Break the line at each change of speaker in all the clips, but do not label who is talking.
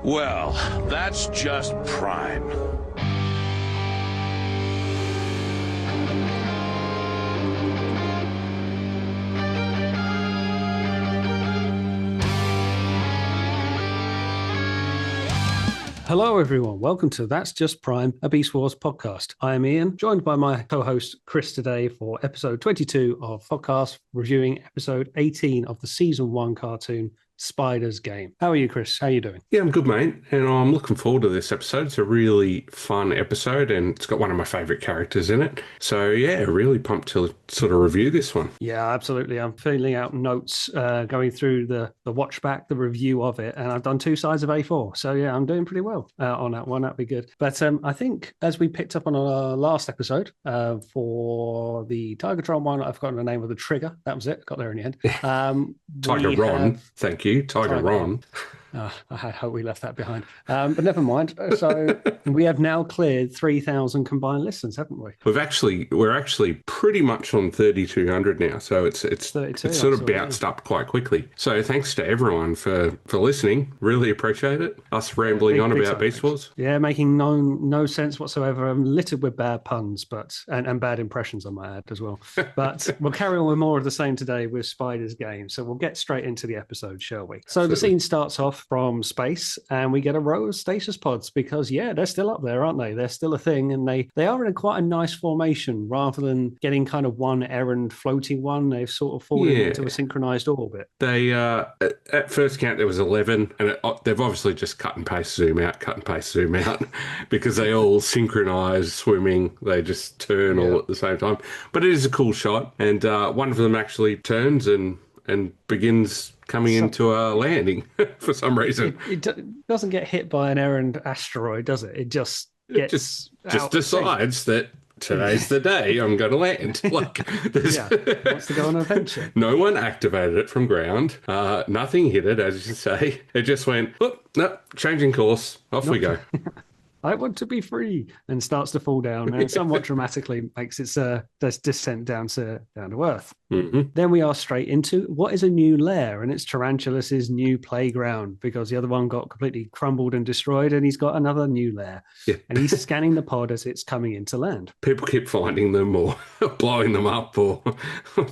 Well, that's just prime.
Hello, everyone. Welcome to That's Just Prime, a Beast Wars podcast. I am Ian, joined by my co-host Chris today for episode 22 of podcast, reviewing episode 18 of the season 1 cartoon, Spider's Game. How are you, Chris? How are you doing?
Yeah, I'm good, mate. And I'm looking forward to this episode. It's a really fun episode and it's got one of my favourite characters in it. So, yeah, really pumped to sort of review this one.
Yeah, absolutely. I'm filling out notes, going through the watch back, the review of it, and I've done 2 sides of A4. So, yeah, I'm doing pretty well on that one. That'd be good. But I think as we picked up on our last episode for the Tigertron one, I've forgotten the name of the trigger. That was it. Got there in the end.
Tiger Ron. Thank you. Tiger Ron.
I hope we left that behind. But never mind. So we have now cleared 3,000 combined listens, haven't we?
We're actually pretty much on 3,200 now. So it's
32,
sort of bounced up quite quickly. So thanks to everyone for listening. Really appreciate it. Us rambling on about Beast Wars.
Yeah, making no sense whatsoever. I'm littered with bad puns, and bad impressions, I might add as well. But we'll carry on with more of the same today with Spider's Game. So we'll get straight into the episode, shall we? So the scene starts off from space and we get a row of stasis pods because they're still up there, aren't they? They're still a thing, and they are in quite a nice formation rather than getting kind of one errand floating one. They've sort of fallen into a synchronized orbit.
They at first count there was 11, and they've obviously just cut and paste zoom out because they all synchronize swimming. They just turn all at the same time, but it is a cool shot, and one of them actually turns and begins coming into a landing for some reason.
It doesn't get hit by an errand asteroid, does it? It just gets
just decides that today's the day I'm going to land. Like,
wants to go on an adventure.
No one activated it from ground. Nothing hit it, as you say. It just went, no, changing course. Off we go.
I want to be free, and starts to fall down, and somewhat dramatically makes its descent down to Earth. Mm-hmm. Then we are straight into what is a new lair, and it's Tarantulas' new playground, because the other one got completely crumbled and destroyed, and he's got another new lair. Yeah. And he's scanning the pod as it's coming into land.
People keep finding them or blowing them up or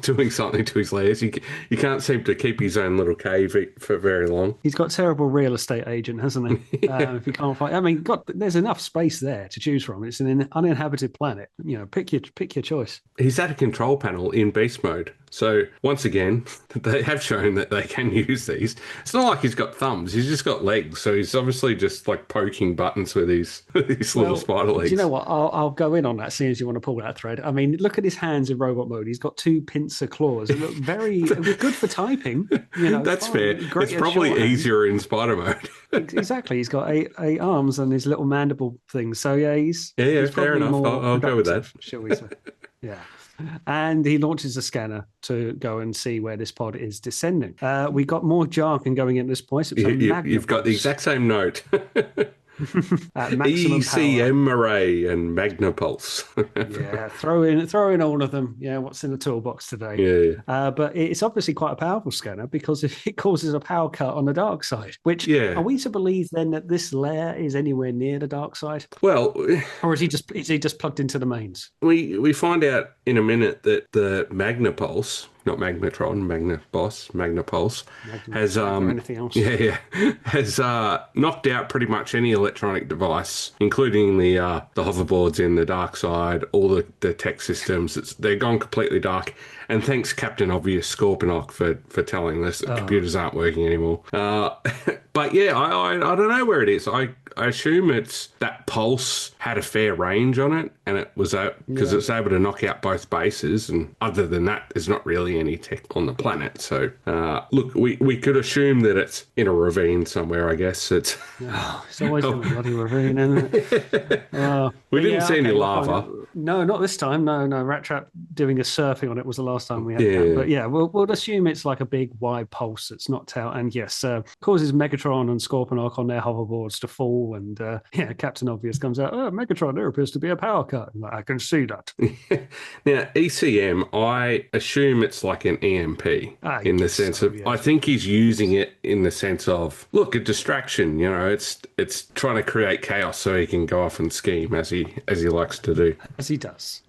doing something to his lairs. He can't seem to keep his own little cave for very long.
He's got terrible real estate agent, hasn't he? If he can't find, I mean, God, there's enough space there to choose from. It's an uninhabited planet. You know, pick your choice.
He's at a control panel in beast mode. So once again, they have shown that they can use these. It's not like he's got thumbs. He's just got legs. So he's obviously just like poking buttons with these little spider legs.
Do you know what? I'll go in on that as soon as you want to pull that thread. I mean, look at his hands in robot mode. He's got 2 pincer claws. It look very good for typing. You know,
that's fair. It's probably easier in spider mode.
Exactly. He's got eight arms and his little mandible things. So he's
fair enough. I'll go with that.
Shall we say? Yeah. And he launches a scanner to go and see where this pod is descending. We got more jargon going in at this point.
You've got the exact same note. ECM array and Magnapulse.
Yeah, throw in all of them. Yeah, what's in the toolbox today? Yeah. But it's obviously quite a powerful scanner because it causes a power cut on the dark side. Which are we to believe then that this layer is anywhere near the dark side?
Well,
or is he just plugged into the mains?
We find out in a minute that the Magnapulse, not Magnetron, Magnapulse, has knocked out pretty much any electronic device, including the hoverboards in the dark side, all the tech systems. They're gone completely dark. And thanks, Captain Obvious Scorponok, for telling us that computers aren't working anymore. But yeah, I don't know where it is. I assume it's that Pulse had a fair range on it, and it was because it's able to knock out both bases. And other than that, there's not really any tech on the planet. So look, we could assume that it's in a ravine somewhere. I guess it's
always in a bloody ravine, isn't it?
We didn't see any lava.
No, not this time. No. Rat Trap doing a surfing on it was the last time we had that. But yeah, we'll assume it's like a big wide pulse that's knocked out, and yes, causes Megatron and Scorponok on their hoverboards to fall all. And Captain Obvious comes out, oh, Megatron, there appears to be a power cut. I'm like, I can see that.
Now, ECM, I assume it's like an EMP in the sense of, I think he's using it in the sense of, look, a distraction, it's trying to create chaos so he can go off and scheme as he likes to do.
As he does.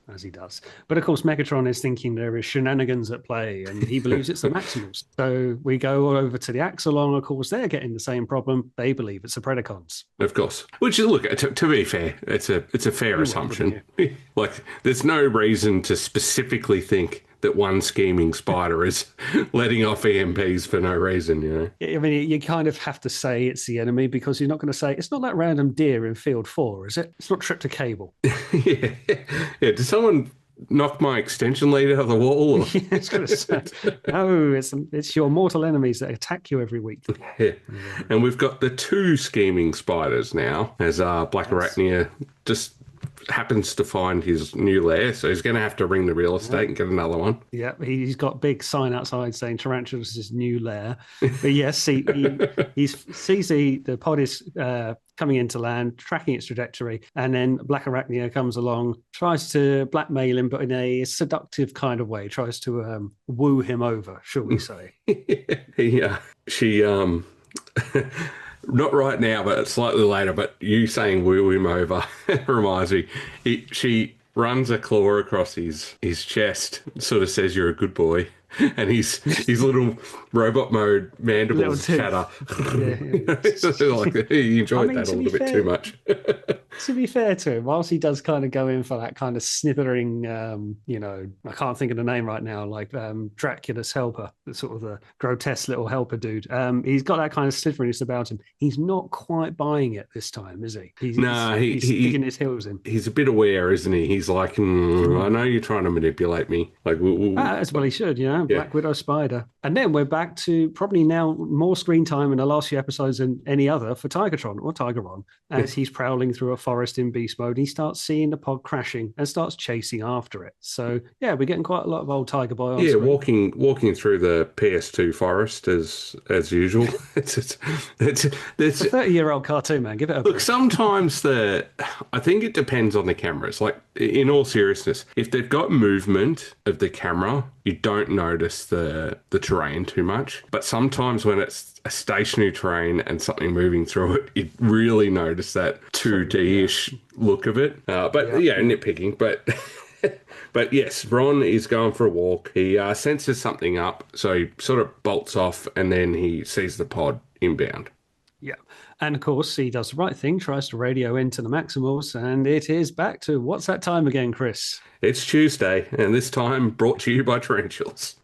But of course, Megatron is thinking there is shenanigans at play, and he believes it's the Maximals. So we go over to the Axalon. Of course, they're getting the same problem. They believe it's the Predacons.
Of course. Which, look, to be fair, it's a fair assumption. Like, there's no reason to specifically think that one scheming spider is letting off EMPs for no reason,
I mean, you kind of have to say it's the enemy, because you're not going to say, it's not that random deer in field 4, is it? It's not tripped to cable.
Yeah. Did someone knock my extension lead out of the wall?
Yeah, it's going to say, no, it's your mortal enemies that attack you every week.
Yeah. And we've got the 2 scheming spiders now, as Black Arachnia just happens to find his new lair, so he's going to have to ring the real estate and get another one.
Yeah, he's got big sign outside saying Tarantulas is his new lair. But yes, he sees the pod is coming into land, tracking its trajectory, and then Black Arachnia comes along, tries to blackmail him, but in a seductive kind of way, tries to woo him over, shall we say.
Yeah, she not right now, but slightly later, but you saying woo him over reminds me. She runs a claw across his chest, sort of says, you're a good boy. And his little robot mode mandibles chatter. Like, he enjoyed that a little bit too much.
To be fair to him, whilst he does kind of go in for that kind of snithering, I can't think of the name right now, like Dracula's helper, the sort of the grotesque little helper dude. He's got that kind of slitheriness about him. He's not quite buying it this time, is he? He's digging his heels in.
He's a bit aware, isn't he? He's like, I know you're trying to manipulate me. Like,
as well he should, Black Widow Spider. And then we're back to probably now more screen time in the last few episodes than any other for Tigatron or Tigeron, as he's prowling through a forest in beast mode. He starts seeing the pod crashing and starts chasing after it. So yeah, we're getting quite a lot of old Tiger Boy on screen.
walking through the PS2 forest as usual. it's
a 30-year-old cartoon, man. Give it a
look. Sometimes I think it depends on the cameras. Like, in all seriousness, if they've got movement of the camera, you don't notice the terrain too much. But sometimes when it's a stationary terrain and something moving through it, you really notice that 2D-ish look of it. Nitpicking, but... But yes, Ron is going for a walk. He senses something up, so he sort of bolts off, and then he sees the pod inbound.
Yeah. And of course, he does the right thing, tries to radio into the Maximals, and it is back to what's that time again, Chris?
It's Tuesday, and this time brought to you by Tarantulas.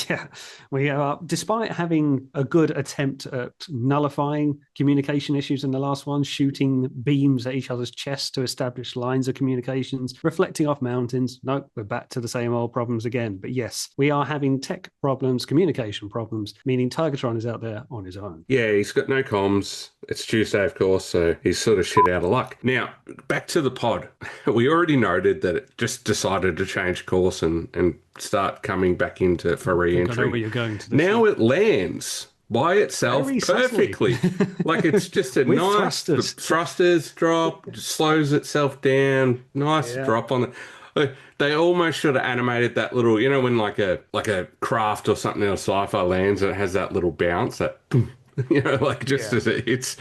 Yeah, we are, despite having a good attempt at nullifying communication issues in the last one, shooting beams at each other's chests to establish lines of communications, reflecting off mountains. Nope, we're back to the same old problems again. But yes, we are having tech problems, communication problems, meaning Tigatron is out there on his own.
Yeah, he's got no comms. It's Tuesday, of course, so he's sort of shit out of luck. Now, back to the pod. We already noted that it just decided to change course and start coming back into for re-entry.
I know where you're going to.
Now it lands by itself perfectly. Like, it's just a nice thrusters drop, slows itself down, nice drop on the... They almost should have animated that little, when like a craft or something in a sci-fi lands and it has that little bounce, that as it hits.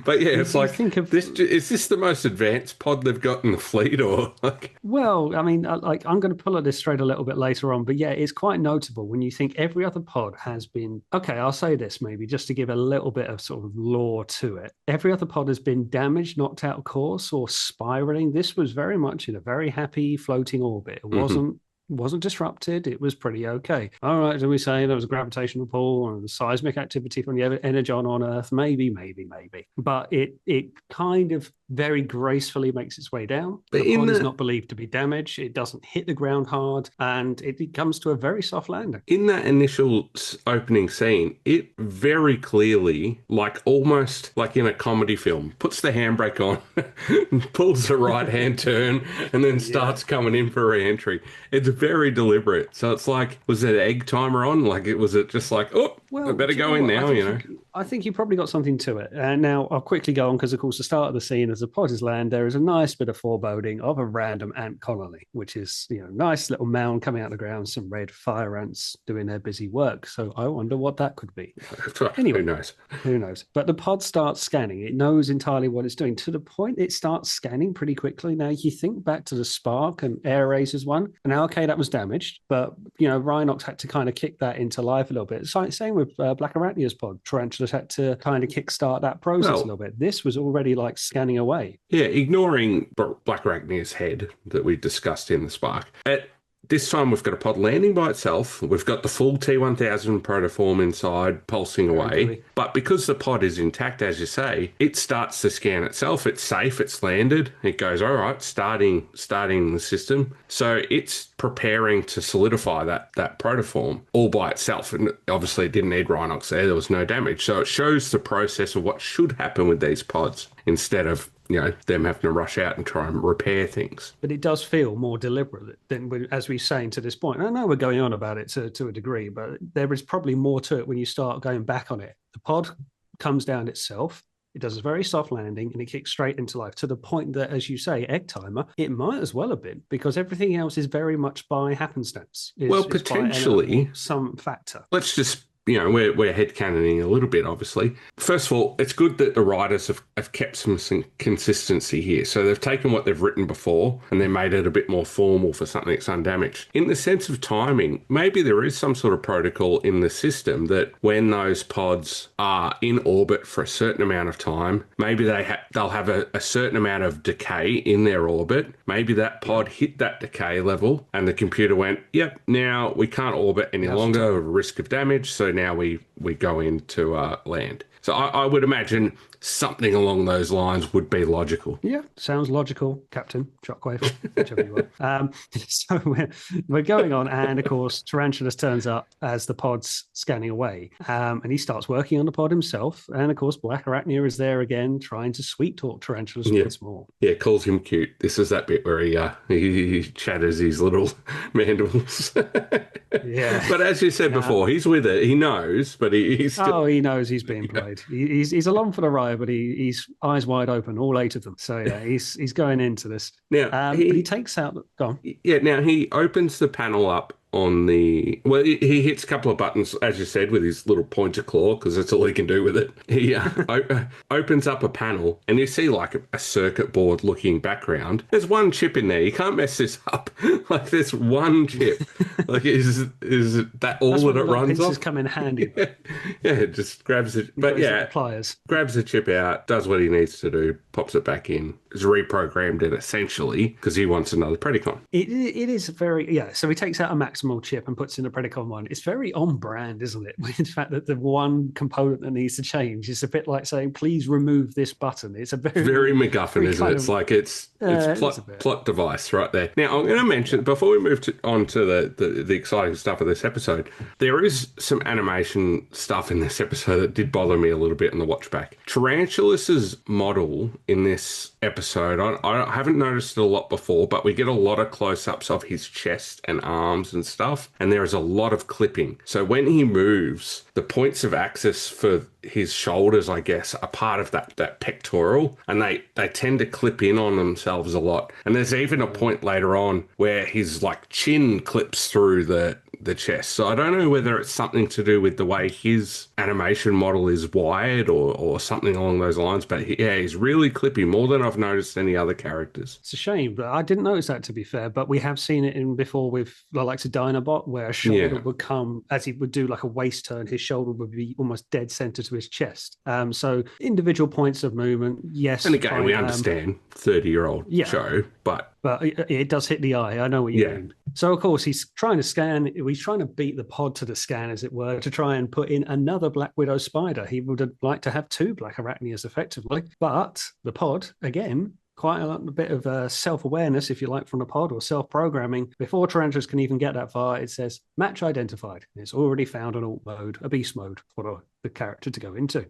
But yeah, it's like, is this the most advanced pod they've got in the fleet, or like?
Well, I mean, I'm going to pull at this thread a little bit later on, but yeah, it's quite notable when you think every other pod has been, okay, I'll say this maybe just to give a little bit of sort of lore to it. Every other pod has been damaged, knocked out of course, or spiraling. This was very much in a very happy floating orbit. It wasn't disrupted. It was pretty okay. All right, do we say there was a gravitational pull or the seismic activity from the energon on Earth? Maybe. But it kind of very gracefully makes its way down. The pod is not believed to be damaged. It doesn't hit the ground hard, and it comes to a very soft landing.
In that initial opening scene, it very clearly, like almost like in a comedy film, puts the handbrake on, pulls the right-hand turn, and then starts coming in for re-entry. It's very deliberate. So it's like, was it egg timer on? Like, was it just like, oh, I better go in now,
I think you probably got something to it. And now I'll quickly go on because, of course, the start of the scene as the pod is land, there is a nice bit of foreboding of a random ant colony, which is, nice little mound coming out of the ground, some red fire ants doing their busy work. So I wonder what that could be.
Anyway,
Who knows? But the pod starts scanning. It knows entirely what it's doing to the point it starts scanning pretty quickly. Now, you think back to the Spark and Air Razors one, and now, okay, that was damaged, but, Rhinox had to kind of kick that into life a little bit. Same with Black Arachnia's pod. Tarantulas had to kind of kickstart that process a little bit. This was already like scanning away.
Yeah, ignoring Black Arachnia's head that we discussed in the Spark. This time we've got a pod landing by itself. We've got the full T1000 protoform inside pulsing away.
Really?
But because the pod is intact, as you say, it starts to scan itself. It's safe. It's landed. It goes, all right, starting the system. So it's preparing to solidify that protoform all by itself. And obviously it didn't need Rhinox there. There was no damage. So it shows the process of what should happen with these pods instead of them having to rush out and try and repair things.
But it does feel more deliberate than, as we're saying to this point. I know we're going on about it to a degree, but there is probably more to it when you start going back on it. The pod comes down itself. It does a very soft landing and it kicks straight into life to the point that, as you say, egg timer, it might as well have been because everything else is very much by happenstance.
Potentially.
By some factor.
Let's just we're headcanoning a little bit, obviously. First of all, it's good that the writers have kept some consistency here. So they've taken what they've written before and they made it a bit more formal for something that's undamaged. In the sense of timing, maybe there is some sort of protocol in the system that when those pods are in orbit for a certain amount of time, maybe they'll have a certain amount of decay in their orbit. Maybe that pod hit that decay level and the computer went, yep, now we can't orbit any longer, risk of damage. So now we go into land. So I would imagine something along those lines would be logical.
Yeah, sounds logical, Captain Shockwave, whichever you want. So we're going on, and of course, Tarantulas turns up as the pod's scanning away, and he starts working on the pod himself. And of course, Black Arachnia is there again, trying to sweet talk Tarantulas once more.
Yeah, calls him cute. This is that bit where he chatters his little mandibles.
Yeah,
but as you said before, he's with it. He knows, but he's still...
he knows he's being played. He's along for the ride, but he's eyes wide open, all 8 of them. So yeah, he's going into this.
Now,
but he takes out... Go on.
Yeah, now he opens the panel up on the... Well, he hits a couple of buttons, as you said, with his little pointer claw, because that's all he can do with it. He opens up a panel, and you see like a circuit board looking background. There's one chip in there. You can't mess this up. Like, there's one chip. Like, is that all that it runs off?
Pincers come in handy.
Yeah, just grabs it. But yeah,
pliers.
Grabs the chip out, does what he needs to do, pops it back in. Has reprogrammed it essentially because he wants another Predacon.
It is very, yeah. So he takes out a maximal chip and puts in a Predacon one. It's very on brand, isn't it? In fact, that the one component that needs to change is a bit like saying, please remove this button. It's a very MacGuffin,
isn't it? It's like it's plot device right there. Now, I'm going to mention, before we move on to the exciting stuff of this episode, there is some animation stuff in this episode that did bother me a little bit in the watch back. Tarantulas' model in this episode, I haven't noticed it a lot before, but we get a lot of close-ups of his chest and arms and stuff, and there is a lot of clipping. So when he moves, the points of access for his shoulders, I guess, are part of that pectoral, and they tend to clip in on themselves a lot. And there's even a point later on where his like chin clips through the chest. So I don't know whether it's something to do with the way his animation model is wired or something along those lines. But he's really clippy, more than I've noticed any other characters.
It's a shame, but I didn't notice that, to be fair. But we have seen it in before with the likes of Dinobot, where a shoulder would come, as he would do like a waist turn, his shoulder would be almost dead center to his chest. So individual points of movement, yes.
And again, we understand 30-year-old show, but
it does hit the eye. I know what you mean. So, of course, he's trying to scan. He's trying to beat the pod to the scan, as it were, to try and put in another Black Widow spider. He would have liked to have 2 Black Arachnias, effectively. But the pod, again, quite a bit of self-awareness, if you like, from the pod, or self-programming. Before Tarantulas can even get that far, it says, match identified. It's already found an alt mode, a beast mode, what the character to go into.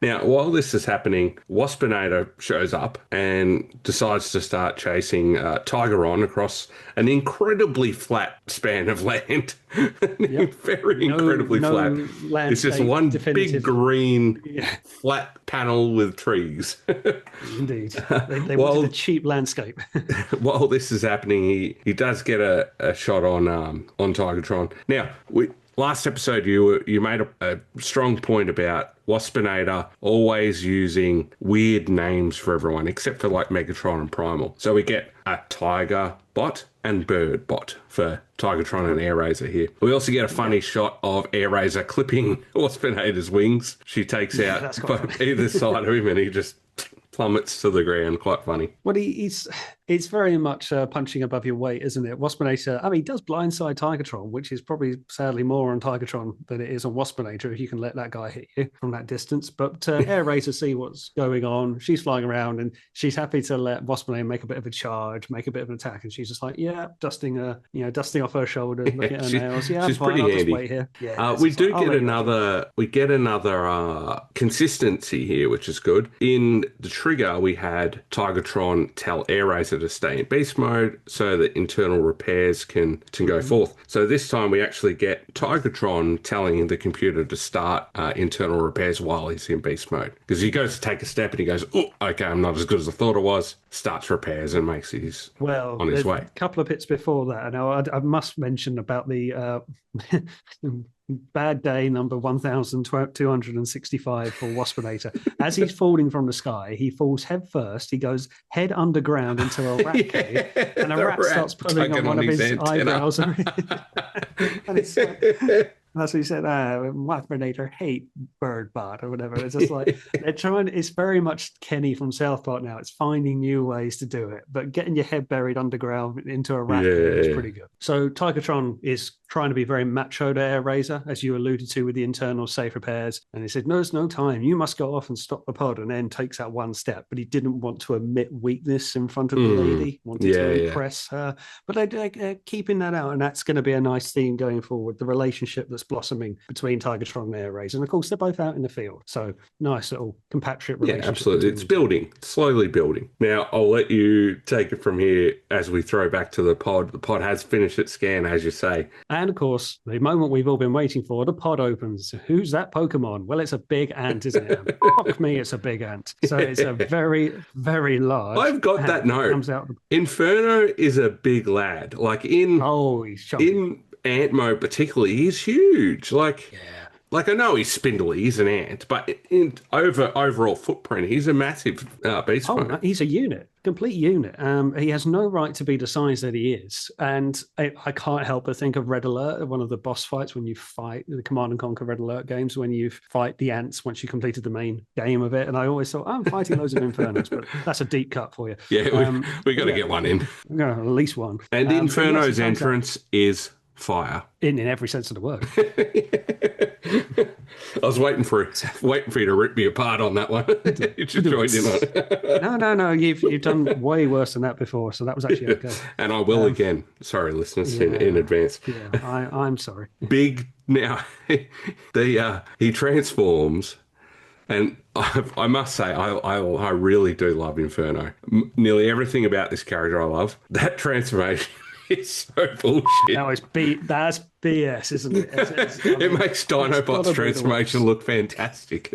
Now, while this is happening, Waspinator shows up and decides to start chasing Tigeron across an incredibly flat span of land. Very incredibly flat. It's just one big green flat panel with trees.
Indeed. They wanted a cheap landscape.
While this is happening, he does get a shot on Tigertron. Now, last episode, you made a strong point about Waspinator always using weird names for everyone, except for like Megatron and Primal. So we get a Tiger Bot and Bird Bot for Tigertron and Air-Razor here. We also get a funny shot of Air-Razor clipping Waspinator's wings. She takes out either side of him and he just plummets to the ground. Quite funny.
Well, it's very much punching above your weight, isn't it? Waspinator, I mean, he does blindside Tigertron, which is probably sadly more on Tigertron than it is on Waspinator, if you can let that guy hit you from that distance. But Air-Razor see what's going on. She's flying around and she's happy to let Waspinator make a bit of a charge, make a bit of an attack. And she's just like, dusting off her shoulders, looking at her nails. Yeah,
she's
I'm fine.
pretty
I'll
handy.
just wait here. Yeah,
we get another consistency here, which is good. In the trigger, we had Tigertron tell Air-Razor to stay in beast mode so that internal repairs can go forth. So this time we actually get Tigertron telling the computer to start internal repairs while he's in beast mode. Because he goes to take a step and he goes, oh, okay, I'm not as good as I thought I was. Starts repairs and makes his on his way.
A couple of bits before that, and I must mention about the bad day number 1265 for Waspinator. As he's falling from the sky, he falls head first. He goes head underground into a rat cave, and a rat starts pulling on one of his eyebrows. And it's like, that's what he said, Waspinator hate Birdbot or whatever. It's just like they're trying. It's very much Kenny from South Park now. It's finding new ways to do it, but getting your head buried underground into a rat cave is pretty good. So Tigertron is trying to be very macho to Air-Razor, as you alluded to with the internal safe repairs. And he said, no, there's no time. You must go off and stop the pod, and then takes that one step. But he didn't want to admit weakness in front of the lady, wanted to impress her. But they're keeping that out, and that's going to be a nice theme going forward, the relationship that's blossoming between Tigertron and Air-Razor. And of course, they're both out in the field. So nice little compatriot relationship.
Yeah, absolutely. It's building, slowly building. Now, I'll let you take it from here as we throw back to the pod. The pod has finished its scan, as you say.
And of course, the moment we've all been waiting for, the pod opens. Who's that Pokemon? Well, it's a big ant, isn't it? Fuck me, it's a big ant. So it's a very, very large.
I've got that note.
Comes out.
Inferno is a big lad. Like
he's chunky.
In ant mode particularly, he's huge. Like I know he's spindly, he's an ant, but in overall footprint, he's a massive beast mode.
He's a unit, complete unit. He has no right to be the size that he is. And I can't help but think of Red Alert, one of the boss fights when you fight the Command & Conquer Red Alert games, when you fight the ants once you completed the main game of it. And I always thought, I'm fighting loads of Infernos, but that's a deep cut for you.
Yeah, we got to get one in.
At least one.
And Inferno's entrance is fire. In
every sense of the word.
I was waiting for you to rip me apart on that one. You just joined in on it.
No. You've done way worse than that before, so that was actually okay.
And I will again. Sorry, listeners, in advance.
Yeah, I'm sorry.
Big now. He transforms, and I must say, I really do love Inferno. Nearly everything about this character I love. That transformation. It's so bullshit.
That's BS, isn't it?
It makes Dinobot's transformation look fantastic.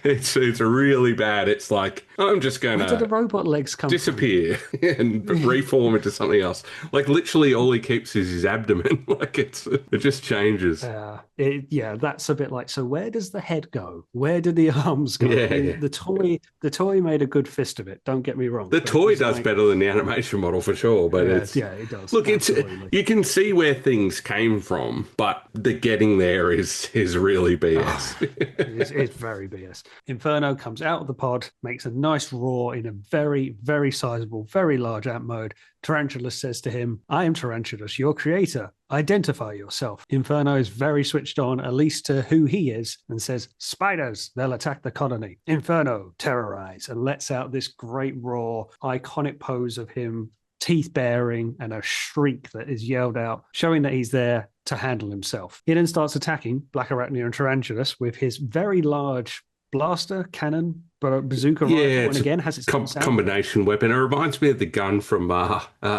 It's really bad. It's like, I'm just going to...
Where did the robot legs come
disappear and reform into something else. Like, literally all he keeps is his abdomen. Like, it just changes.
That's a bit like, so where does the head go? Where do the arms go?
Yeah.
The toy made a good fist of it, don't get me wrong.
The toy does better than the animation model for sure, but
it does.
Look, you can see where things came from, but the getting there is really BS.
It's very BS. Inferno comes out of the pod, makes a nice roar in a very, very sizable, very large ant mode. Tarantulas says to him, I am Tarantulas, your creator. Identify yourself. Inferno is very switched on, at least to who he is, and says, spiders, they'll attack the colony. Inferno, terrorize, and lets out this great roar, iconic pose of him teeth baring and a shriek that is yelled out, showing that he's there to handle himself. He then starts attacking Black Arachnia and Tarantulas with his very large blaster, cannon, bazooka rifle, and again has its
combination weapon. It reminds me of the gun from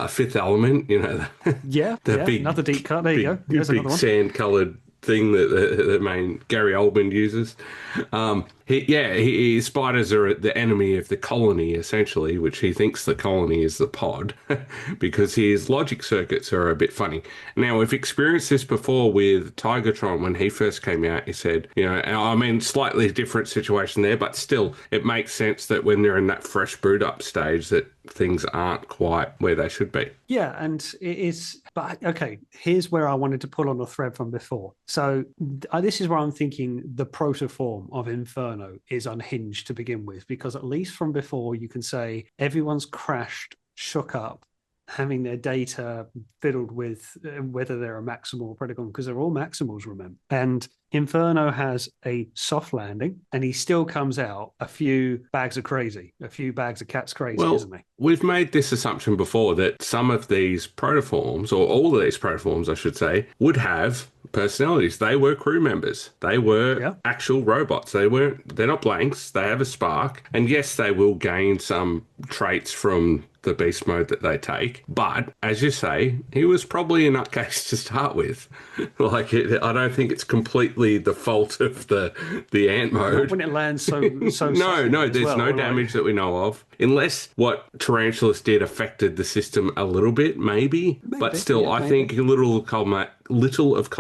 Fifth Element, you know. Big,
another deep cut. There you go.
There's big sand-coloured thing that the main Gary Oldman uses. Spiders are the enemy of the colony, essentially, which he thinks the colony is the pod because his logic circuits are a bit funny. Now, we've experienced this before with Tigertron when he first came out. He said, slightly different situation there, but still, it makes sense that when they're in that fresh boot up stage that things aren't quite where they should be.
Yeah, and it is. But okay, here's where I wanted to pull on a thread from before. So this is where I'm thinking the protoform of Inferno is unhinged to begin with, because at least from before you can say everyone's crashed, shook up, having their data fiddled with whether they're a maximal or Predacon, because they're all maximals, remember. And Inferno has a soft landing, and he still comes out a few bags of crazy, a few bags of cats crazy, isn't he?
We've made this assumption before that some of these protoforms, or all of these protoforms, I should say, would have personalities. They were crew members. They were actual robots. They're not blanks. They have a spark. And yes, they will gain some traits from the beast mode that they take. But as you say, he was probably a nutcase to start with. I don't think it's completely the fault of the ant mode.
Not when it lands so
no, there's no damage that we know of. Unless what Tarantulas did affected the system a little bit, maybe. But still, I think a little of column A, a little of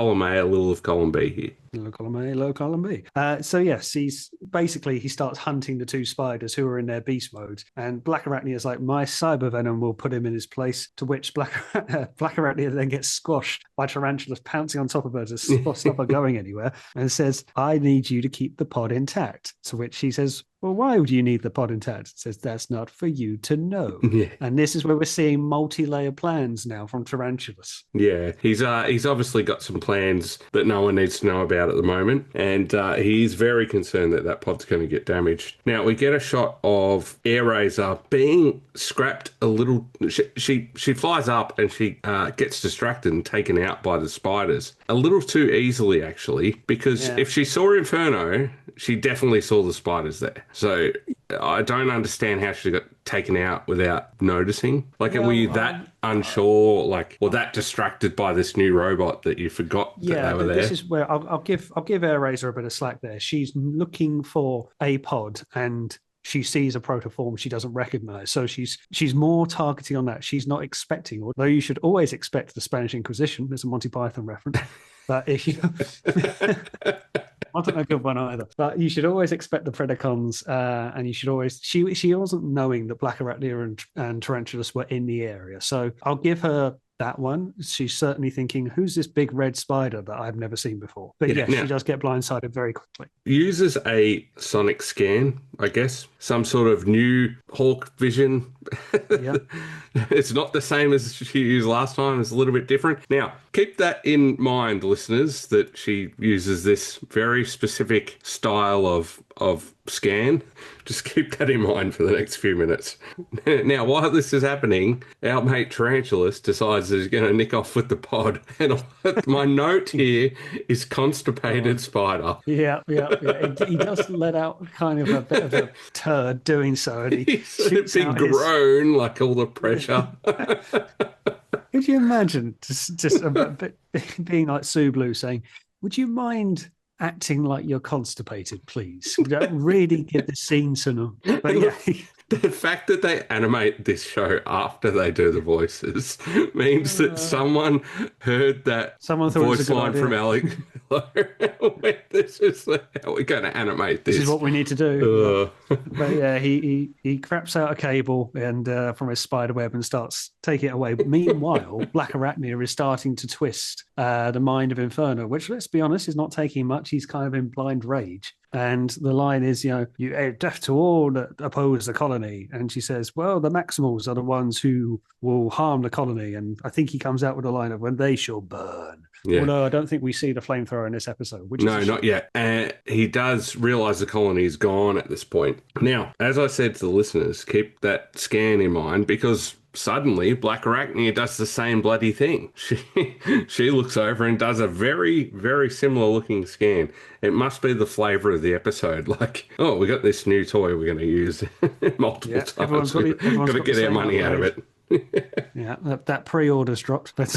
column B here.
Low column A, low column B. So yes, he starts hunting the two spiders who are in their beast mode, and Black Arachnia is like, my cyber venom will put him in his place. To which Black Arachnia then gets squashed by Tarantulas pouncing on top of her to stop her going anywhere, and says, "I need you to keep the pod intact." To which she says, "Well, why would you need the pod intact?" It says, "That's not for you to know." Yeah. And this is where we're seeing multi-layer plans now from Tarantulas.
Yeah, he's obviously got some plans that no one needs to know about at the moment, and he's very concerned that pod's going to get damaged. Now, we get a shot of Airazor being scrapped a little. She flies up and she gets distracted and taken out by the spiders a little too easily, actually, because if she saw Inferno, she definitely saw the spiders there. So I don't understand how she got taken out without noticing. Were you that unsure, or that distracted by this new robot that you forgot that they were there?
This is where I'll give Airazor a bit of slack there. She's looking for a pod and she sees a protoform she doesn't recognize. So she's more targeting on that. She's not expecting, although you should always expect the Spanish Inquisition. There's a Monty Python reference. But if you... I don't know a good one either. But you should always expect the Predacons, and you should always... She wasn't knowing that Black Arachnia and Tarantulas were in the area. So I'll give her that one. She's certainly thinking, who's this big red spider that I've never seen before? But yes, she does get blindsided very quickly.
Uses a sonic scan, I guess. Some sort of new Hawk vision.
Yeah.
It's not the same as she used last time. It's a little bit different. Now, keep that in mind, listeners, that she uses this very specific style of scan. Just keep that in mind for the next few minutes. Now, while this is happening, our mate Tarantulas decides that he's going to nick off with the pod. And my note here is constipated spider.
Yeah. He does let out kind of a bit of a turd doing so. And
he's a big groan, like all the pressure.
Could you imagine just being like Sue Blue saying, "Would you mind acting like you're constipated, please? Don't really give the scene to them." But yeah.
The fact that they animate this show after they do the voices means that someone heard that voice line from Alec. This is how we're going to animate this.
This is what we need to do. But yeah, he craps out a cable and from his spider web and starts taking it away. Meanwhile, Black Arachnia is starting to twist the mind of Inferno, which, let's be honest, is not taking much. He's kind of in blind rage. And the line is, you death to all that oppose the colony. And she says, well, the Maximals are the ones who will harm the colony. And I think he comes out with a line of, when they shall burn. Yeah. Although I don't think we see the flamethrower in this episode.
No, not yet. He does realise the colony is gone at this point. Now, as I said to the listeners, keep that scan in mind, because suddenly Black Arachnia does the same bloody thing. She looks over and does a very, very similar looking scan. It must be the flavor of the episode. Like, oh, we got this new toy we're going to use multiple times.
Everyone's
got to get our money out of it.
Yeah, that pre-order's dropped. But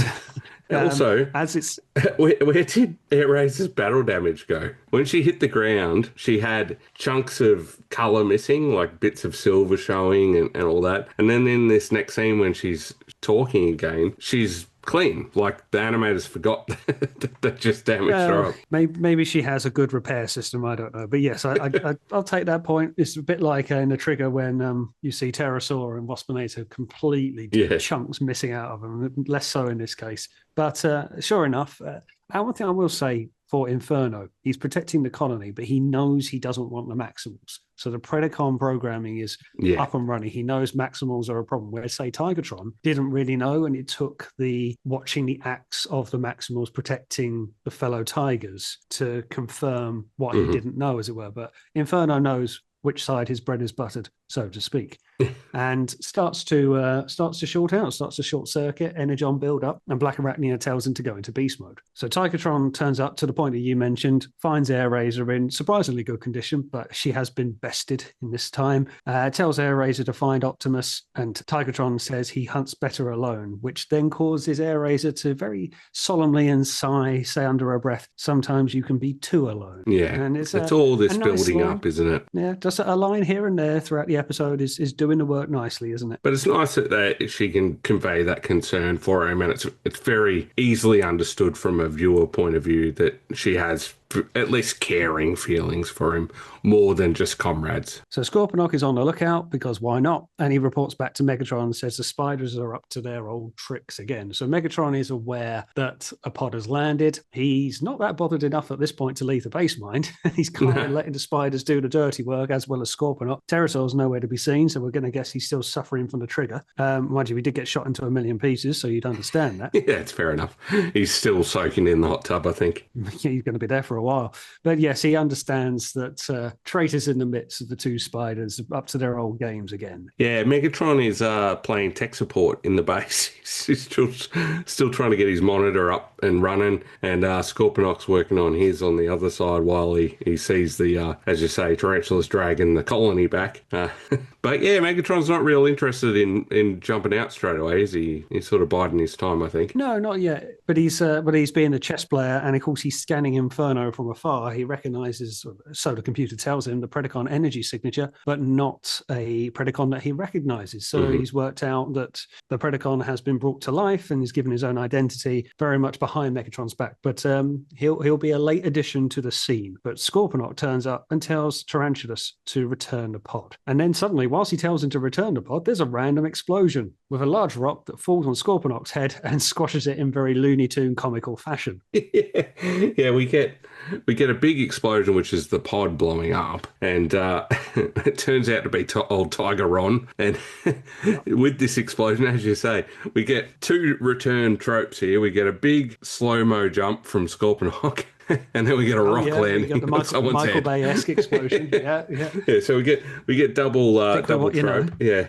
also,
as it's
where did AirRaiser's battle damage go? When she hit the ground, she had chunks of color missing, like bits of silver showing and all that. And then in this next scene, when she's talking again, she's clean. Like the animators forgot that just damaged her up.
Maybe she has a good repair system. I don't know, but yes, I'll take that point. It's a bit like in the Trigger when you see Pterosaur and Waspinator completely chunks missing out of them. Less so in this case, but sure enough, one thing I will say for Inferno, he's protecting the colony, but he knows he doesn't want the Maximals. So the Predacon programming is up and running. He knows Maximals are a problem, where, say, Tigatron didn't really know, and it took watching the acts of the Maximals protecting the fellow Tigers to confirm what he didn't know, as it were. But Inferno knows which side his bread is buttered, so to speak, and starts to short out, starts to short circuit, energon build up, and Black Arachnia tells him to go into beast mode. So Tigatron turns up to the point that you mentioned, finds AirRaiser in surprisingly good condition, but she has been bested in this time. Tells AirRaiser to find Optimus, and Tigatron says he hunts better alone, which then causes AirRaiser to very solemnly and say under her breath, "Sometimes you can be too alone."
Yeah, and it's all this building up, isn't it?
Yeah, just a line here and there throughout the episode is doing the work nicely, isn't it?
But it's nice that she can convey that concern for him, and it's very easily understood from a viewer point of view that she has at least caring feelings for him more than just comrades.
So Scorponok is on the lookout, because why not? And he reports back to Megatron and says the spiders are up to their old tricks again. So Megatron is aware that a pod has landed. He's not that bothered enough at this point to leave the base mind. He's kind of letting the spiders do the dirty work, as well as Scorponok. Pterosaur's nowhere to be seen, so we're going to guess he's still suffering from the trigger. Mind you, he did get shot into a million pieces, so you'd understand that.
Yeah, it's fair enough. He's still soaking in the hot tub, I think.
He's going to be there for a while. But yes, he understands that traitors in the midst of the two spiders, up to their old games again.
Yeah, Megatron is playing tech support in the base. He's still trying to get his monitor up and running, and Scorponok's working on his on the other side while he sees the, as you say, Tarantulas dragging the colony back. But yeah, Megatron's not real interested in jumping out straight away, is he? He's sort of biding his time, I think.
No, not yet. But he's being a chess player, and of course he's scanning Inferno from afar. He recognizes, so the computer tells him, the Predacon energy signature, but not a Predacon that he recognizes. So he's worked out that the Predacon has been brought to life and is given his own identity, very much behind Megatron's back. But he'll be a late addition to the scene. But Scorponok turns up and tells Tarantulas to return the pod. And then suddenly, whilst he tells him to return the pod, there's a random explosion with a large rock that falls on Scorponok's head and squashes it in very Looney Tune comical fashion.
Yeah, we get a big explosion, which is the pod blowing up, and it turns out to be old Tiger Ron. And with this explosion, as you say, we get two return tropes here. We get a big slow-mo jump from Scorponok, and then we get a rock landing on someone's
Michael
head.
Bay-esque explosion. Yeah.
So we get double trope. Yeah.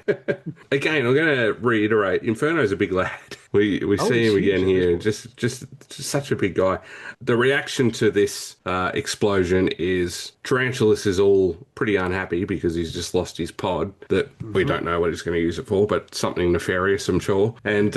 Again, I'm going to reiterate, Inferno's a big lad. We see him again here. Just such a big guy. The reaction to this explosion is Tarantulas is all pretty unhappy because he's just lost his pod that we don't know what he's going to use it for, but something nefarious, I'm sure. And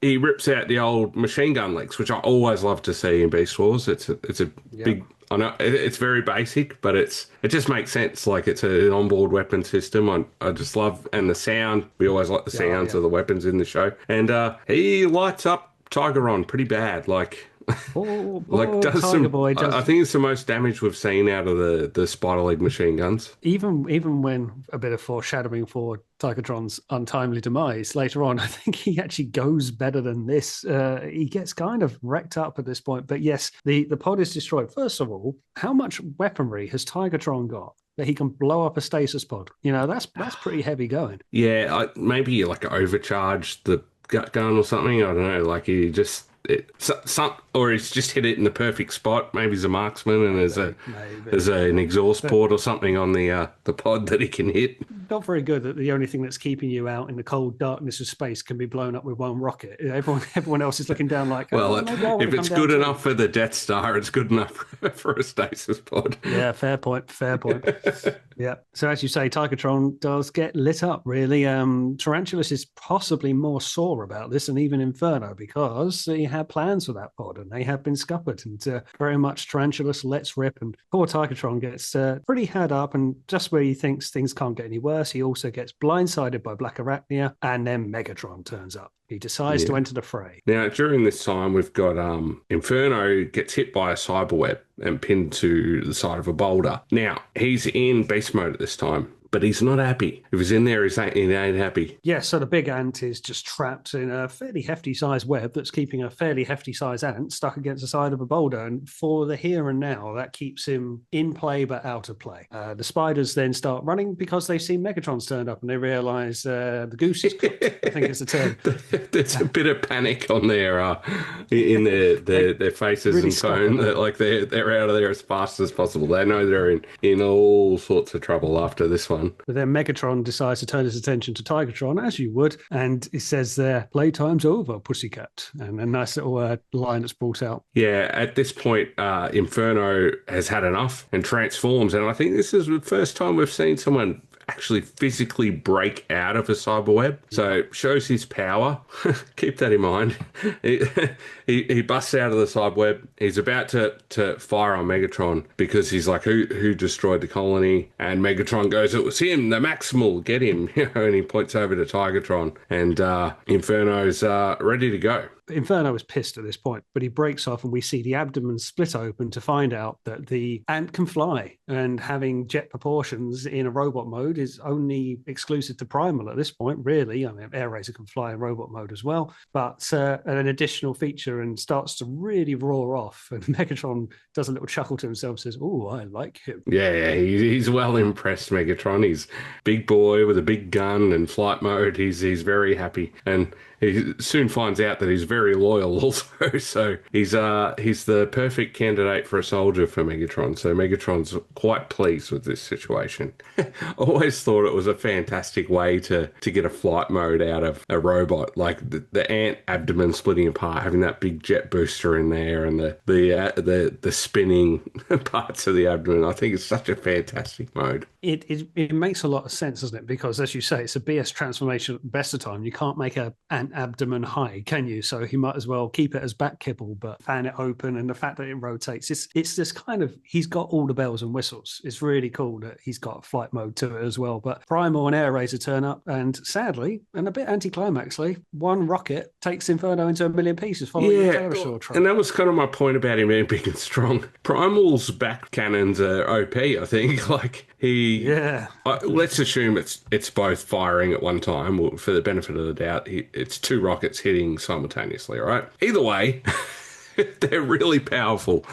he rips out the old machine gun legs, which I always love to see in Beast Wars. It's a big. I know it's very basic, but it just makes sense. Like, it's an onboard weapon system. I just love, and the sound. We always like the sounds of the weapons in the show. And he lights up Tigeron pretty bad. Like, does some. Boy does... I think it's the most damage we've seen out of the spider leg machine guns.
Even when a bit of foreshadowing for Tigatron's untimely demise later on, I think he actually goes better than this. He gets kind of wrecked up at this point. But yes, the pod is destroyed. First of all, how much weaponry has Tigatron got that he can blow up a stasis pod? You know, that's pretty heavy going.
Yeah, maybe like overcharged the gut gun or something. I don't know. Like, he just or he's just hit it in the perfect spot. Maybe he's a marksman and there's an exhaust port or something on the pod that he can hit.
Not very good that the only thing that's keeping you out in the cold darkness of space can be blown up with one rocket. Everyone else is looking down like,
well, if it's good enough for the Death Star, it's good enough for a stasis pod.
Yeah, fair point. Yeah. So as you say, Tigatron does get lit up, really. Tarantulas is possibly more sore about this than even Inferno because he had plans for that pod and they have been scuppered. And very much Tarantulas lets rip. And poor Tigatron gets pretty had up. And just where he thinks things can't get any worse, he also gets blindsided by Black Arachnia. And then Megatron turns up. He decides to enter the fray.
Now, during this time, we've got Inferno gets hit by a cyberweb and pinned to the side of a boulder. Now, he's in beast mode at this time, but he's not happy. If he's in there, he ain't happy.
Yeah, so the big ant is just trapped in a fairly hefty sized web that's keeping a fairly hefty sized ant stuck against the side of a boulder. And for the here and now, that keeps him in play but out of play. The spiders then start running because they've seen Megatron's turned up and they realise the goose is cooked. I think it's the term.
There's a bit of panic on their their faces really and tone. Like they're out of there as fast as possible. They know they're in all sorts of trouble after this one.
But then Megatron decides to turn his attention to Tigatron, as you would, and he says there, "Playtime's over, pussycat." And a nice little line that's brought out.
Yeah, at this point, Inferno has had enough and transforms. And I think this is the first time we've seen someone actually physically break out of a cyberweb. So shows his power. Keep that in mind. He busts out of the cyberweb. He's about to fire on Megatron because he's like, who destroyed the colony? And Megatron goes, "It was him, the Maximal, get him." And he points over to Tigatron, and Inferno's ready to go.
Inferno is pissed at this point, but he breaks off and we see the abdomen split open to find out that the ant can fly, and having jet proportions in a robot mode is only exclusive to Primal at this point, really. I mean, Airazor can fly in robot mode as well, but an additional feature, and starts to really roar off. And Megatron does a little chuckle to himself, says, "Oh, I like him."
Yeah, he's well impressed, Megatron. He's big boy with a big gun and flight mode. He's very happy. And he soon finds out that he's very loyal also. So he's the perfect candidate for a soldier for Megatron. So Megatron's quite pleased with this situation. Always thought it was a fantastic way to get a flight mode out of a robot. Like the ant abdomen splitting apart, having that big jet booster in there, and the spinning parts of the abdomen. I think it's such a fantastic mode.
It makes a lot of sense, doesn't it? Because as you say, it's a BS transformation at the best of time. You can't make an abdomen high, can you? So he might as well keep it as back kibble, but fan it open. And the fact that it rotates, it's this kind of, he's got all the bells and whistles. It's really cool that he's got flight mode to it as well. But Primal and Airazor turn up, and sadly, and a bit anticlimaxly, one rocket takes Inferno into a million pieces following the Pterosaur truck.
And that was kind of my point about him being big and strong. Primal's back cannons are OP, I think. Like let's assume it's both firing at one time. For the benefit of the doubt, it's two rockets hitting simultaneously, right? Either way, they're really powerful.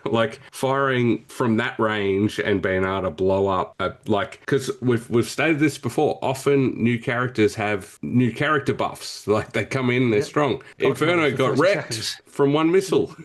Like firing from that range and being able to blow up, because we've stated this before. Often new characters have new character buffs. Like they come in, they're strong. Inferno got wrecked from one missile.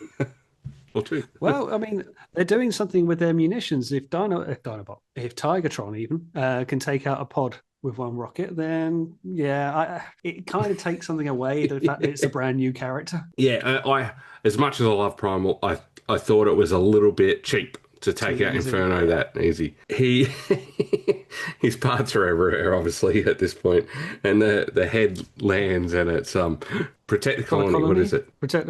Or two.
Well, I mean, they're doing something with their munitions. If Tigatron even can take out a pod with one rocket, then it kind of takes something away, the fact that it's a brand new character.
Yeah, I as much as I love Primal, I thought it was a little bit cheap to take out Inferno that easy. His parts are everywhere, obviously, at this point, and the head lands, and it's protect the colony. What is it?
I can't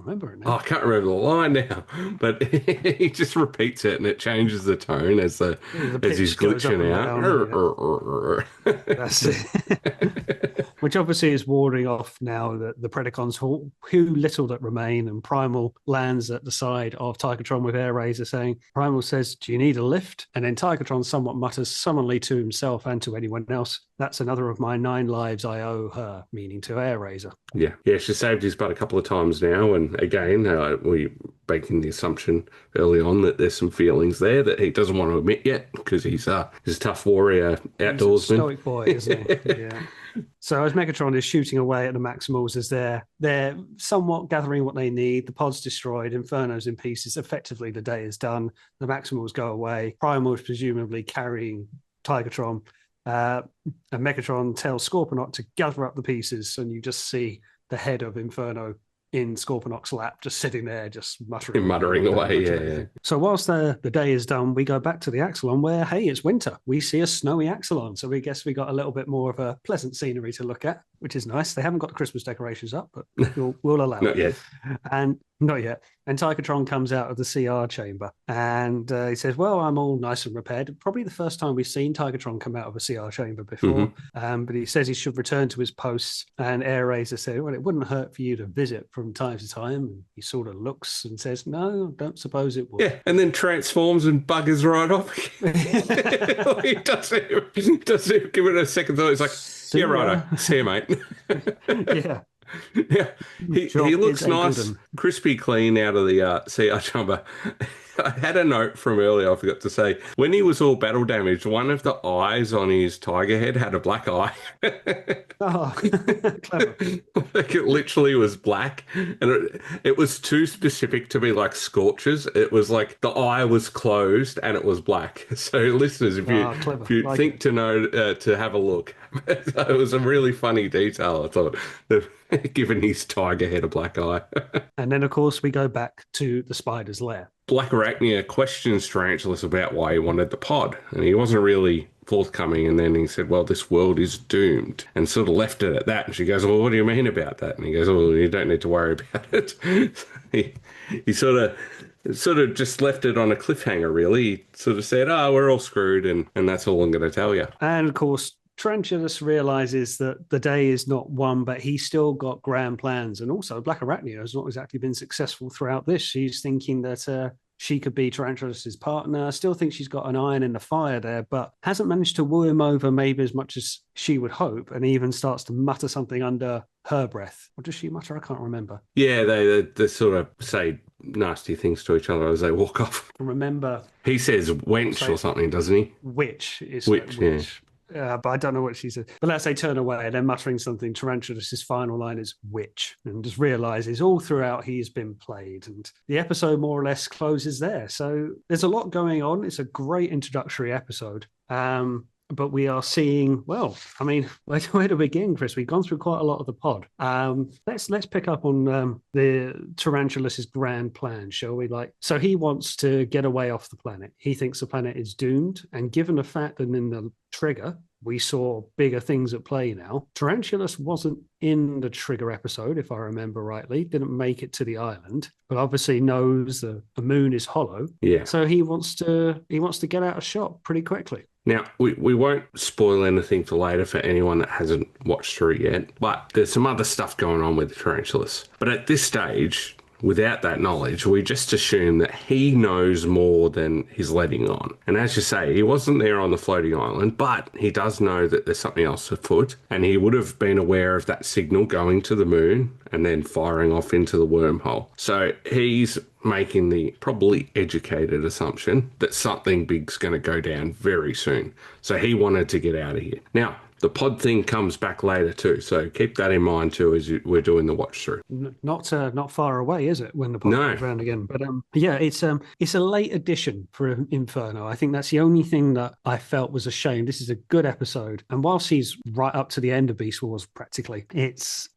remember it now.
Oh, I can't remember the line now, but he just repeats it, and it changes the tone as he's glitching out.
That's it. Which obviously is warding off now the Predacons who little that remain, and Primal lands at the side of Tigatron with Airazor saying, Primal says, "Do you need a lift?" And then Tigatron somewhat mutters sullenly to himself and to anyone else, "That's another of my 9 lives I owe her," meaning to Airazor.
Yeah, she saved his butt a couple of times now, and again, we making the assumption early on that there's some feelings there that he doesn't want to admit yet, because he's a tough warrior outdoorsman.
He's a stoic boy, isn't he? Yeah. So as Megatron is shooting away at the Maximals as they're somewhat gathering what they need, the pod's destroyed, Inferno's in pieces. Effectively, the day is done. The Maximals go away. Primal's presumably carrying Tigatron. And Megatron tells Scorponok to gather up the pieces, and you just see the head of Inferno in Scorponok's lap, just sitting there, just muttering
away. Yeah.
So whilst the day is done, we go back to the Axelon where, hey, it's winter. We see a snowy Axelon. So we guess we got a little bit more of a pleasant scenery to look at, which is nice. They haven't got the Christmas decorations up, but we'll allow
Not
it.
yet.
And not yet. And Tigatron comes out of the CR chamber and he says, well, I'm all nice and repaired. Probably the first time we've seen Tigatron come out of a CR chamber before. But he says he should return to his posts. And Air Razor said, well, it wouldn't hurt for you to visit from time to time. And he sort of looks and says, no, I don't suppose it would.
Yeah, and then transforms and buggers right off. He doesn't even give it a second thought. He's like, yeah, righto. See you, mate.
Yeah.
Yeah, he looks nice, crispy clean out of the CR chamber. I had a note from earlier, I forgot to say. When he was all battle damaged, one of the eyes on his tiger head had a black eye.
Oh, clever.
Like it literally was black. And it was too specific to be like Scorch's. It was like the eye was closed and it was black. So listeners, if you like think to know, to have a look. It was a really funny detail, I thought, given his tiger head a black eye.
And then, of course, we go back to the spider's lair.
Black Arachnia questions Tarantulas about why he wanted the pod, and he wasn't really forthcoming. And then he said, well, this world is doomed, and sort of left it at that. And she goes, well, what do you mean about that? And he goes, oh, you don't need to worry about it. he sort of just left it on a cliffhanger, really. He sort of said, oh, we're all screwed, and that's all I'm going to tell you.
And, of course, Tarantulas realizes that the day is not won, but he's still got grand plans. And also, Black Arachnia has not exactly been successful throughout this. She's thinking that she could be Tarantulas' partner. Still thinks she's got an iron in the fire there, but hasn't managed to woo him over maybe as much as she would hope, and even starts to mutter something under her breath. What does she mutter? I can't remember.
Yeah, they sort of say nasty things to each other as they walk off.
Remember,
he says wench or something, doesn't he?
Witch is
witch.
Yeah. But I don't know what she said. But let's say turn away, and then muttering something. Tarantulas' final line is witch, and just realizes all throughout he's been played. And the episode more or less closes there. So there's a lot going on. It's a great introductory episode. But we are seeing, well, I mean, where to begin, Chris? We've gone through quite a lot of the pod. Let's pick up on the Tarantulas' grand plan, shall we? So he wants to get away off the planet. He thinks the planet is doomed. And given the fact that in the trigger, we saw bigger things at play now, Tarantulas wasn't in the trigger episode, if I remember rightly, didn't make it to the island, but obviously knows the moon is hollow.
Yeah.
So he wants to get out of shot pretty quickly.
Now, we won't spoil anything for later for anyone that hasn't watched through yet, but there's some other stuff going on with the Tarantulas. But at this stage, without that knowledge, we just assume that he knows more than he's letting on. And as you say, he wasn't there on the floating island, but he does know that there's something else afoot, and he would have been aware of that signal going to the moon and then firing off into the wormhole. So he's making the probably educated assumption that something big's going to go down very soon. So he wanted to get out of here. Now, the pod thing comes back later too, so keep that in mind too as we're doing the watch through.
Not far away, is it? When the pod comes around again, but yeah, it's a late addition for Inferno. I think that's the only thing that I felt was a shame. This is a good episode, and whilst he's right up to the end of Beast Wars, practically,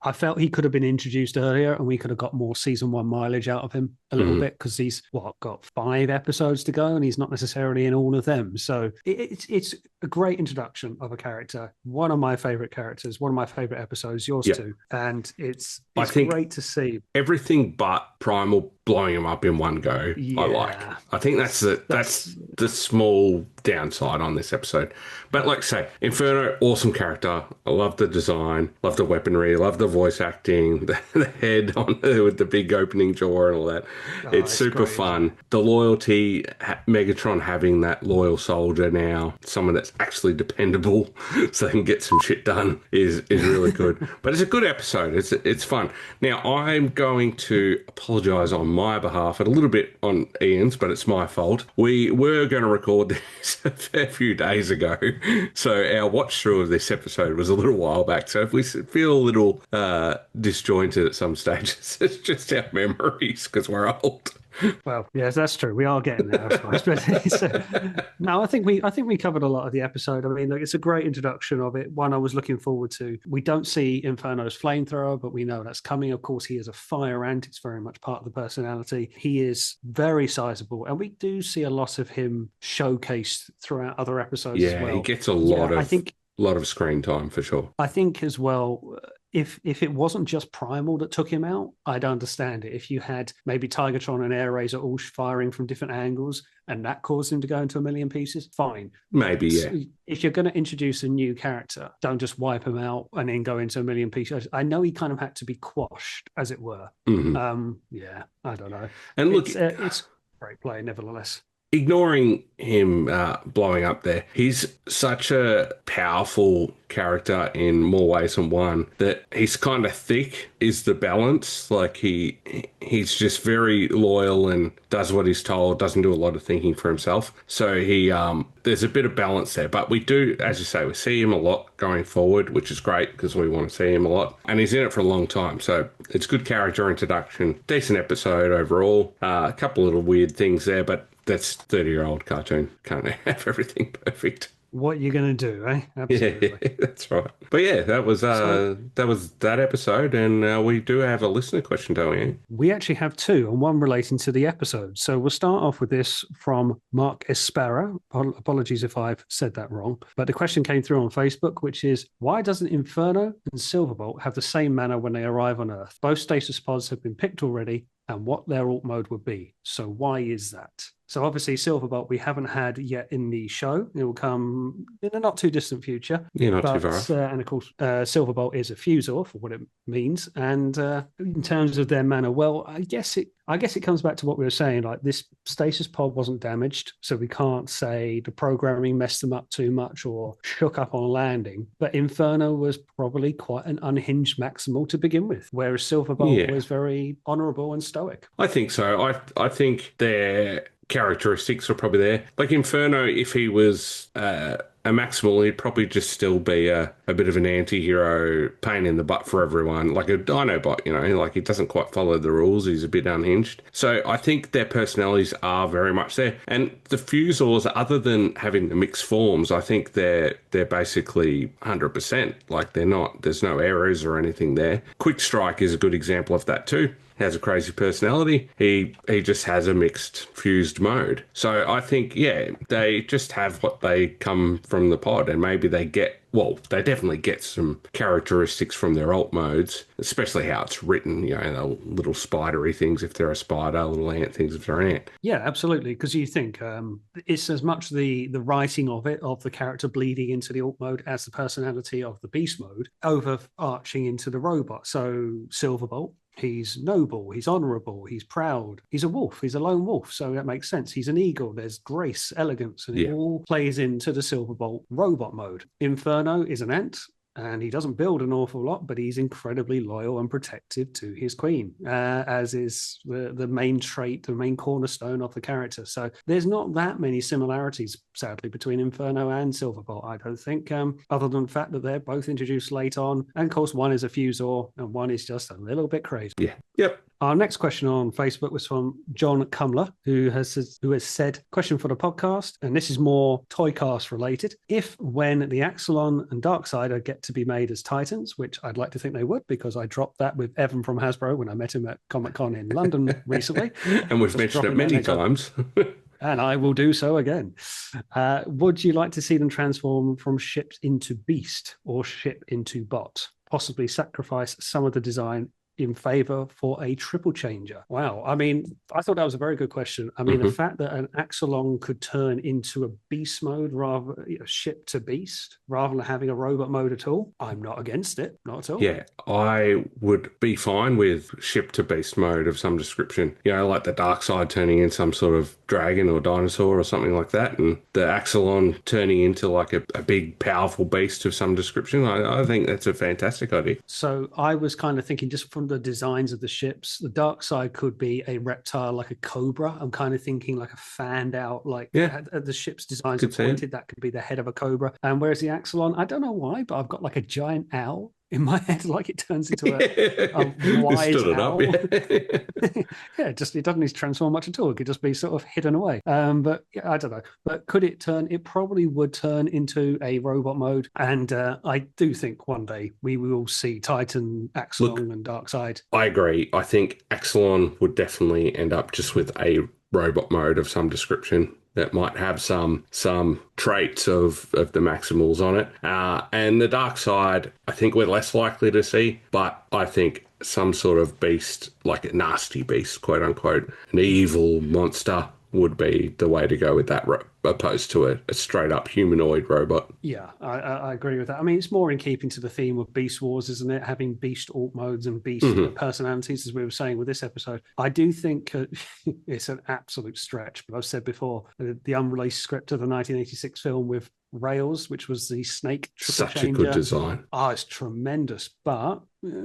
I felt he could have been introduced earlier, and we could have got more season 1 mileage out of him a little bit, because he's got 5 episodes to go, and he's not necessarily in all of them. So it's a great introduction of a character. One of my favorite characters, one of my favorite episodes, yours too. And it's great to see.
Everything but Primal blowing him up in one go, I like. I think that's the small downside on this episode. But like I say, Inferno, awesome character. I love the design, love the weaponry, love the voice acting, the head on with the big opening jaw and all that. It's super fun. The loyalty, Megatron having that loyal soldier now, someone that's actually dependable so they can get some shit done is really good. But it's a good episode. It's fun. Now, I'm going to apologise on my behalf and a little bit on Ian's, but it's my fault. We were going to record this a fair few days ago, so our watch through of this episode was a little while back. So if we feel a little disjointed at some stages, it's just our memories because we're old.
Well, yes, that's true. We are getting there, I suppose. But no, I think we covered a lot of the episode. I mean, look, it's a great introduction of it. One I was looking forward to. We don't see Inferno's flamethrower, but we know that's coming. Of course, he is a fire ant. It's very much part of the personality. He is very sizable, and we do see a lot of him showcased throughout other episodes as well.
Yeah, he gets a lot of screen time for sure.
I think as well, if it wasn't just Primal that took him out, I'd understand it. If you had maybe Tigatron and Air Razor all firing from different angles and that caused him to go into a million pieces, fine.
Maybe, yeah.
If you're going to introduce a new character, don't just wipe him out and then go into a million pieces. I know he kind of had to be quashed, as it were.
Mm-hmm.
Yeah, I don't know.
And look,
it's great play, nevertheless.
Ignoring him blowing up there, he's such a powerful character in more ways than one that he's kind of thick is the balance. Like he's just very loyal and does what he's told, doesn't do a lot of thinking for himself. So there's a bit of balance there. But we do, as you say, we see him a lot going forward, which is great because we want to see him a lot. And he's in it for a long time. So it's good character introduction, decent episode overall. A couple little weird things there, but that's 30-year-old cartoon. Can't have everything perfect.
What you're going to do, eh? Absolutely.
Yeah, that's right. But yeah, that was that episode, and we do have a listener question, don't we?
We actually have two, and one relating to the episode. So we'll start off with this from Mark Espera. Apologies if I've said that wrong. But the question came through on Facebook, which is, why doesn't Inferno and Silverbolt have the same mana when they arrive on Earth? Both stasis pods have been picked already, and what their alt mode would be. So why is that? So obviously Silverbolt we haven't had yet in the show. It will come in a not too distant future.
Yeah, not too far.
And of course, Silverbolt is a fusor for what it means. And in terms of their mana, well, I guess it comes back to what we were saying. Like this stasis pod wasn't damaged, so we can't say the programming messed them up too much or shook up on landing. But Inferno was probably quite an unhinged maximal to begin with, whereas Silverbolt was very honourable and stoic.
I think so. I think their characteristics are probably there. Like Inferno, if he was a maximal, he'd probably just still be a bit of an anti-hero, pain in the butt for everyone, like a Dinobot, like he doesn't quite follow the rules. He's a bit unhinged. So I think their personalities are very much there. And the Fusors, other than having the mixed forms, I think they're basically 100%. Like there's no errors or anything there. Quick Strike is a good example of that too. Has a crazy personality. He just has a mixed fused mode. So I think, they just have what they come from the pod, and maybe they definitely get some characteristics from their alt modes, especially how it's written, the little spidery things if they're a spider, little ant things if they're an ant.
Yeah, absolutely. Because you think it's as much the writing of the character bleeding into the alt mode as the personality of the beast mode overarching into the robot. So Silverbolt, he's noble, he's honourable, he's proud, he's a wolf, he's a lone wolf, so that makes sense. He's an eagle, there's grace, elegance, and it all plays into the Silverbolt robot mode. Inferno is an ant, and he doesn't build an awful lot, but he's incredibly loyal and protective to his queen, as is the main trait, the main cornerstone of the character. So there's not that many similarities, sadly, between Inferno and Silverbolt, I don't think, other than the fact that they're both introduced late on. And of course, one is a fusor and one is just a little bit crazy.
Yeah. Yep.
Our next question on Facebook was from John Cumler, who has said, question for the podcast, and this is more Toycast related. If, when the Axelon and Darksider get to be made as Titans, which I'd like to think they would, because I dropped that with Evan from Hasbro when I met him at Comic-Con in London recently.
And we've mentioned it many times.
And I will do so again. Would you like to see them transform from ship into beast or ship into bot? Possibly sacrifice some of the design in favor for a triple changer? Wow. I mean, I thought that was a very good question. I mean, the fact that an Axelon could turn into a beast mode, rather ship to beast, rather than having a robot mode at all, I'm not against it. Not at all.
Yeah, I would be fine with ship to beast mode of some description. Like the dark side turning in some sort of dragon or dinosaur or something like that, and the Axelon turning into like a big, powerful beast of some description. I think that's a fantastic idea.
So I was kind of thinking, just from on the designs of the ships. The dark side could be a reptile like a cobra. I'm kind of thinking like a fanned out, like the ship's designs are pointed. That could be the head of a cobra. And whereas the Axolon, I don't know why, but I've got like a giant owl in my head, like it turns into a wise owl. Yeah, just it doesn't need to transform much at all. It could just be sort of hidden away. But yeah, I don't know. But could it turn? It probably would turn into a robot mode. And I do think one day we will see Titan, Axolon, and Darkseid.
I agree. I think Axolon would definitely end up just with a robot mode of some description that might have some traits of the Maximals on it. And the dark side, I think we're less likely to see, but I think some sort of beast, like a nasty beast, quote unquote, an evil monster would be the way to go with that, opposed to a straight-up humanoid robot.
Yeah, I agree with that. I mean, it's more in keeping to the theme of Beast Wars, isn't it? Having beast alt modes and beast personalities, as we were saying with this episode. I do think it's an absolute stretch, but I've said before, the unreleased script of the 1986 film with Rails, which was the snake triple
changer.
Such a
good design.
Oh, it's tremendous. But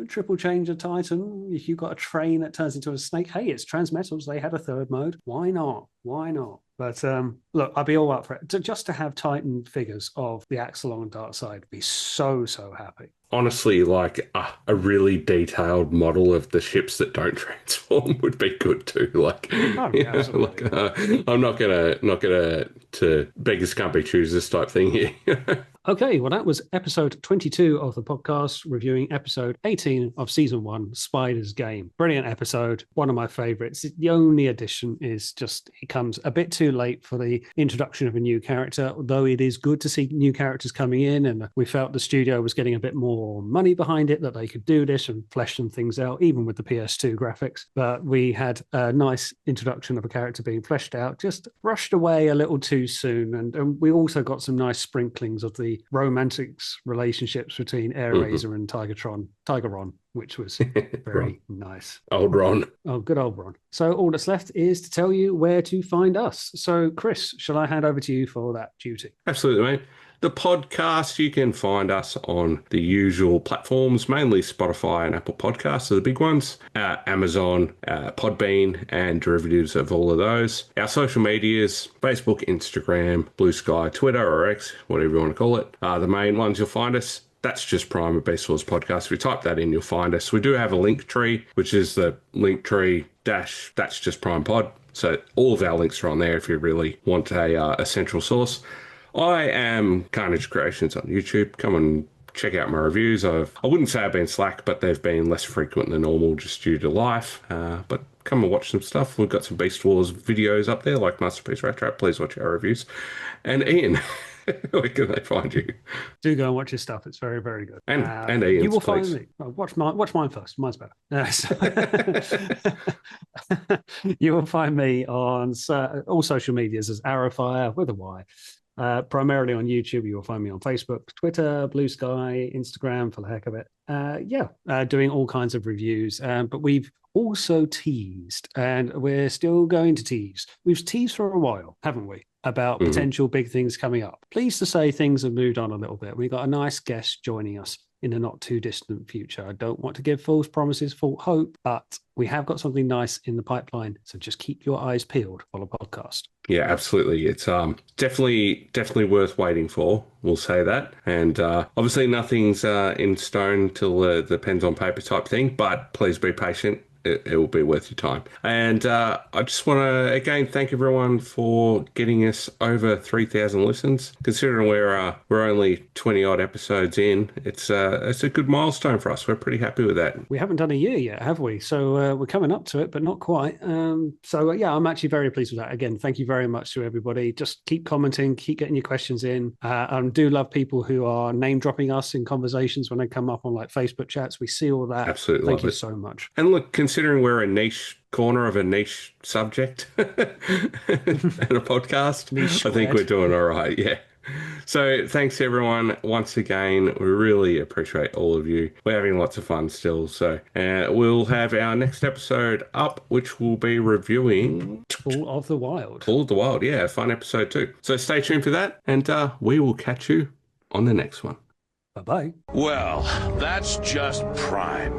triple changer Titan, if you've got a train that turns into a snake, hey, it's Transmetals. They had a third mode. Why not? Why not? But look, I'd be all up for it. Just to have Titan figures of the Axolon and Darkseid, be so happy.
Honestly, like a really detailed model of the ships that don't transform would be good too. Like, I'm not gonna to beggars can't be choosers type thing here.
Okay, well, that was episode 22 of the podcast, reviewing episode 18 of season 1, Spider's Game. Brilliant episode, one of my favorites. The only addition is just it comes a bit too late for the introduction of a new character, though it is good to see new characters coming in, and we felt the studio was getting a bit more money behind it, that they could do this and flesh some things out, even with the PS2 graphics. But we had a nice introduction of a character being fleshed out, just rushed away a little too soon, and we also got some nice sprinklings of the romantic relationships between Airazor and Tigeron, which was very nice.
Old Ron.
Oh, good old Ron. So all that's left is to tell you where to find us. So, Chris, shall I hand over to you for that duty?
Absolutely, mate. The podcast, you can find us on the usual platforms, mainly Spotify and Apple Podcasts are the big ones, Amazon, Podbean, and derivatives of all of those. Our social medias, Facebook, Instagram, Blue Sky, Twitter, or X, whatever you want to call it, are the main ones you'll find us. That's just Prime, a Beast Wars podcast. If you type that in, you'll find us. We do have a link tree, which is the link tree -- that's just Prime Pod. So all of our links are on there if you really want a central source. I am Carnage Creations on YouTube. Come and check out my reviews. I wouldn't say I've been slack, but they've been less frequent than normal just due to life. But come and watch some stuff. We've got some Beast Wars videos up there, like Masterpiece Rat Trap. Please watch our reviews. And Ian, where can they find you?
Do go and watch his stuff. It's very, very good.
And Ian's,
you will
please.
find me. Oh, watch mine first. Mine's better. You will find me on all social medias as ArrowFyre with a Y. Primarily on YouTube. You will find me on Facebook, Twitter, Blue Sky, Instagram for the heck of it. Doing all kinds of reviews. But we've also teased, and we're still going to tease. We've teased for a while, haven't we? About potential big things coming up. Pleased to say things have moved on a little bit. We got a nice guest joining us in a not too distant future. I don't want to give false promises, false hope, but we have got something nice in the pipeline. So just keep your eyes peeled for the podcast.
Yeah, absolutely. It's definitely worth waiting for. We'll say that. And obviously nothing's in stone till the pen's on paper type thing, but please be patient. It will be worth your time. And I just want to, again, thank everyone for getting us over 3,000 listens. Considering we're only 20-odd episodes in, it's a good milestone for us. We're pretty happy with that.
We haven't done a year yet, have we? So we're coming up to it, but not quite. Yeah, I'm actually very pleased with that. Again, thank you very much to everybody. Just keep commenting, keep getting your questions in. I do love people who are name-dropping us in conversations when they come up on like Facebook chats. We see all that.
Absolutely.
Thank you so much.
And look, considering we're a niche corner of a niche subject and a podcast, I think we're doing all right. Yeah. So thanks everyone once again. We really appreciate all of you. We're having lots of fun still. So we'll have our next episode up, which will be reviewing
All of the Wild.
All of the Wild. Yeah, a fun episode too. So stay tuned for that, and we will catch you on the next one.
Bye-bye.
Well, that's just prime.